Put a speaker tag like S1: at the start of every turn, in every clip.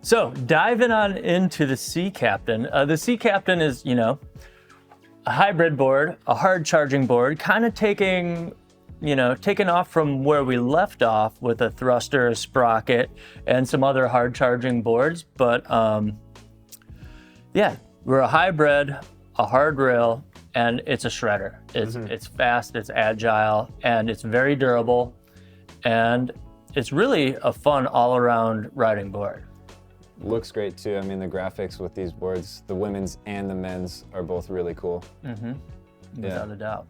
S1: So diving on into the Sea Captain. The Sea Captain is, a hybrid board, a hard charging board, kind of taking off from where we left off with a thruster, a sprocket, and some other hard charging boards. But we're a hybrid, a hard rail, and it's a shredder. It's fast, it's agile, and it's very durable. And it's really a fun all-around riding board.
S2: Looks great too. I mean, the graphics with these boards, the women's and the men's, are both really cool.
S1: Without a doubt.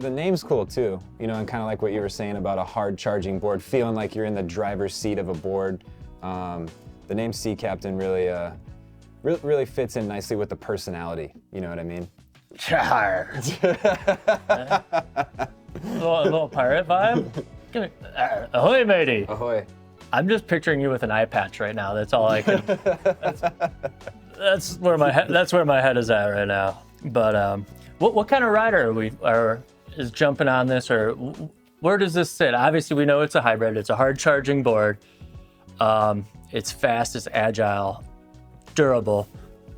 S2: The name's cool too, and kind of like what you were saying about a hard charging board, feeling like you're in the driver's seat of a board. The name Sea Captain really fits in nicely with the personality. You know what I mean?
S1: Char. a little pirate vibe. Give me, ahoy, matey.
S2: Ahoy.
S1: I'm just picturing you with an eye patch right now. That's all I can. That's where my head is at right now. But what kind of rider is jumping on this, or where does this sit? Obviously, we know it's a hybrid. It's a hard charging board. It's fast. It's agile, durable.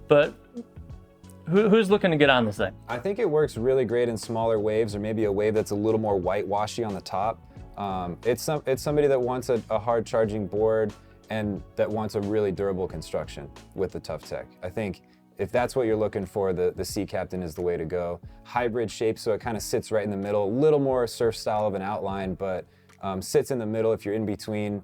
S1: But who's looking to get on this thing?
S2: I think it works really great in smaller waves, or maybe a wave that's a little more whitewashy on the top. It's somebody that wants a hard charging board and that wants a really durable construction with the tough tech. I think if that's what you're looking for, the Sea Captain is the way to go. Hybrid shape, so it kind of sits right in the middle, a little more surf style of an outline, but sits in the middle if you're in between,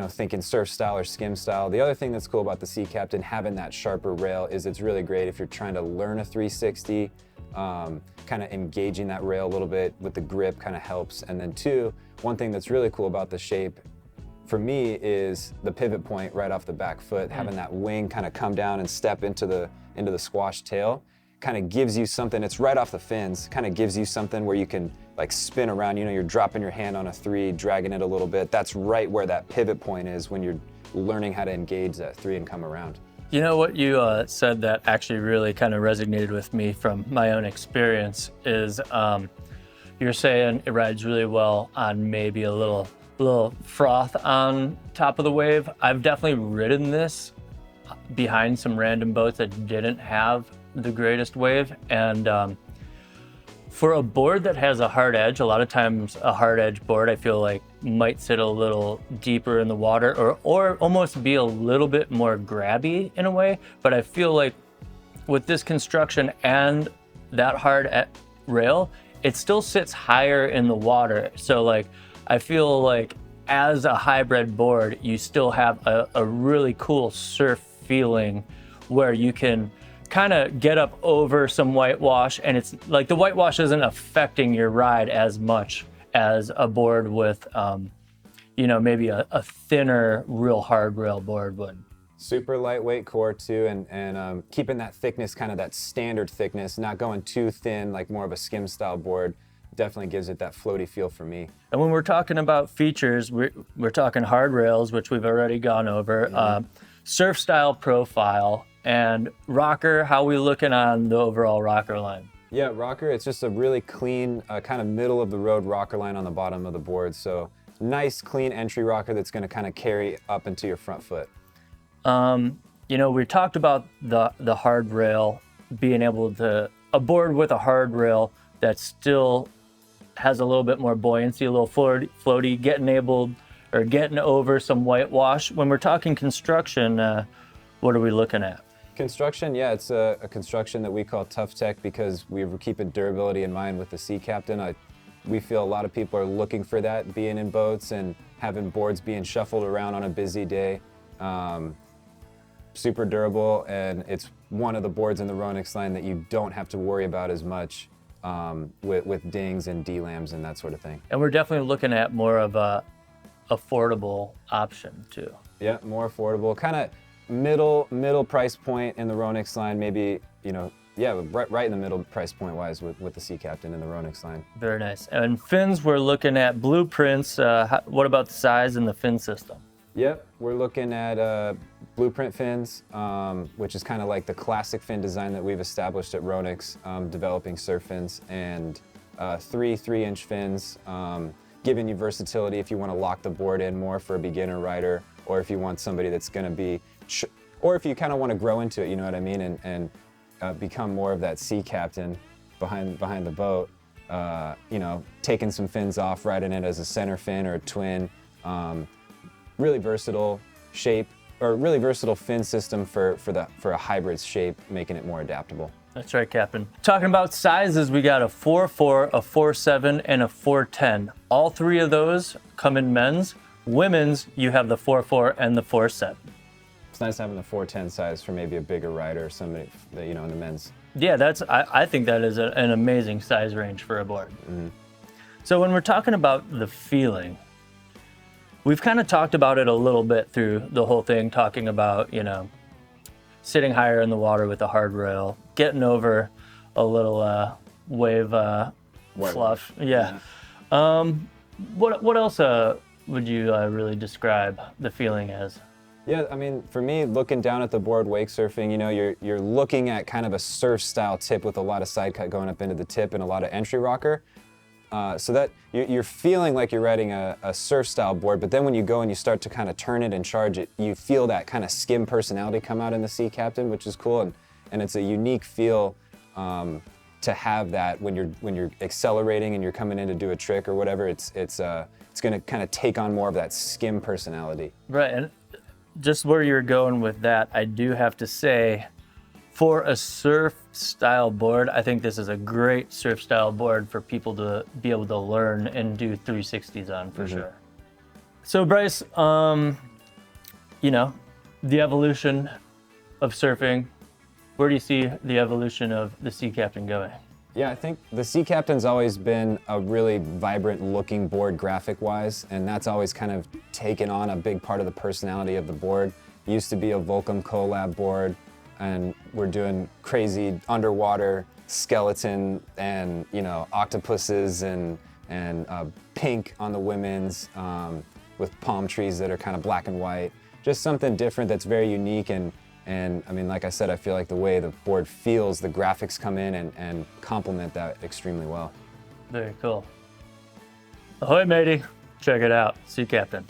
S2: thinking surf style or skim style. The other thing that's cool about the Sea Captain having that sharper rail is it's really great if you're trying to learn a 360, kind of engaging that rail a little bit with the grip kind of helps. And then two, one thing that's really cool about the shape for me is the pivot point right off the back foot, having that wing kind of come down and step into the squash tail, kind of gives you something. It's right off the fins, kind of gives you something where you can like spin around. You're dropping your hand on a 3, dragging it a little bit. That's right where that pivot point is when you're learning how to engage that 3 and come around.
S1: You know what you said that actually really kind of resonated with me from my own experience is you're saying it rides really well on maybe a little froth on top of the wave. I've definitely ridden this behind some random boats that didn't have the greatest wave, and for a board that has a hard edge, a lot of times a hard edge board I feel like might sit a little deeper in the water or almost be a little bit more grabby in a way. But I feel like with this construction and that hard rail, it still sits higher in the water. So like I feel like as a hybrid board, you still have a really cool surf feeling where you can kind of get up over some whitewash, and it's like the whitewash isn't affecting your ride as much as a board with maybe a thinner real hard rail board would.
S2: Super lightweight core too, and keeping that thickness, kind of that standard thickness, not going too thin like more of a skim style board, definitely gives it that floaty feel for me.
S1: And when we're talking about features, we're talking hard rails, which we've already gone over, surf style profile, and rocker. How we looking on the overall rocker line?
S2: Yeah, rocker, it's just a really clean, kind of middle of the road rocker line on the bottom of the board. So nice, clean entry rocker that's gonna kind of carry up into your front foot.
S1: We talked about the hard rail, being able to, a board with a hard rail that still has a little bit more buoyancy, a little floaty, getting over some whitewash. When we're talking construction, what are we looking at?
S2: Construction, yeah, it's a construction that we call tough tech because we were keeping durability in mind with the Sea Captain. We feel a lot of people are looking for that being in boats and having boards being shuffled around on a busy day. Super durable, and it's one of the boards in the Ronix line that you don't have to worry about as much with dings and D-lambs and that sort of thing.
S1: And we're definitely looking at more of a affordable option too.
S2: Yeah, more affordable, kind of middle price point in the Ronix line, maybe, right in the middle price point wise with the Sea Captain in the Ronix line.
S1: Very nice. And fins, we're looking at blueprints. What about the size and the fin system?
S2: Yep, we're looking at blueprint fins, which is kind of like the classic fin design that we've established at Ronix, developing surf fins, and 3 3-inch fins. giving you versatility if you want to lock the board in more for a beginner rider, or if you want somebody that's going to be, or if you kind of want to grow into it, you know what I mean, and become more of that sea captain behind the boat. You know, taking some fins off, riding it as a center fin or a twin. Really versatile shape, or really versatile fin system for a hybrid shape, making it more adaptable.
S1: That's right, Captain. Talking about sizes, we got a 4.4, a 4.7, and a 4.10. All three of those come in men's. Women's, you have the 4.4 and the 4.7.
S2: It's nice having the 4.10 size for maybe a bigger rider or somebody that, you know, in the men's.
S1: Yeah, I think that is an amazing size range for a board.
S2: Mm-hmm.
S1: So when we're talking about the feeling, we've kind of talked about it a little bit through the whole thing, talking about, you know, sitting higher in the water with a hard rail, getting over a little wave fluff. Yeah. What else would you really describe the feeling as?
S2: Yeah, I mean, for me, looking down at the board wake surfing, you know, you're looking at kind of a surf style tip with a lot of side cut going up into the tip and a lot of entry rocker. So that you're feeling like you're riding a surf style board, but then when you go and you start to kind of turn it and charge it, you feel that kind of skim personality come out in the Sea Captain, which is cool, and it's a unique feel to have that when you're accelerating and you're coming in to do a trick or whatever. It's going to kind of take on more of that skim personality.
S1: Right, and just where you're going with that, I do have to say, for a surf style board, I think this is a great surf style board for people to be able to learn and do 360s on for sure. So Bryce, you know, the evolution of surfing, where do you see the evolution of the Sea Captain going?
S2: Yeah, I think the Sea Captain's always been a really vibrant looking board graphic wise, and that's always kind of taken on a big part of the personality of the board. It used to be a Volcom collab board, and we're doing crazy underwater skeleton and, you know, octopuses and pink on the women's with palm trees that are kind of black and white. Just something different that's very unique, and I mean, like I said, I feel like the way the board feels, the graphics come in and complement that extremely well.
S1: Very cool. Ahoy, matey. Check it out, Sea Captain.